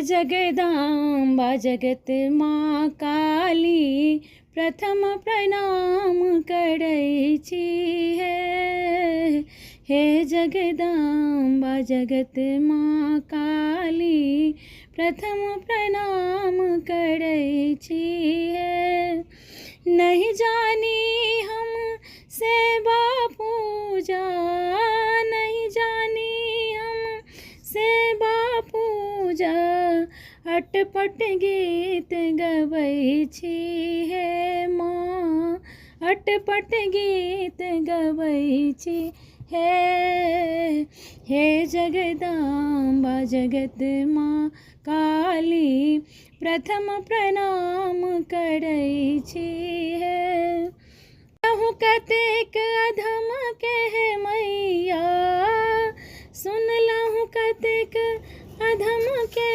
जगदाम्बा जगत माँ काली, प्रथम प्रणाम करै छी हे जगदाम्बा जगत माँ काली, प्रथम प्रणाम करै छी नहीं जानी हम सेवा पूजा, नहीं जानी हम सेवा पूजा, अटपट गीत गबै छी हे माँ, अटपट गीत गबै छी हे जगदाम्बा जगत माँ काली, प्रथम प्रणाम करै छी कहूँ कतेक अधम कह मैया, सुनलहुँ कतेक अधम के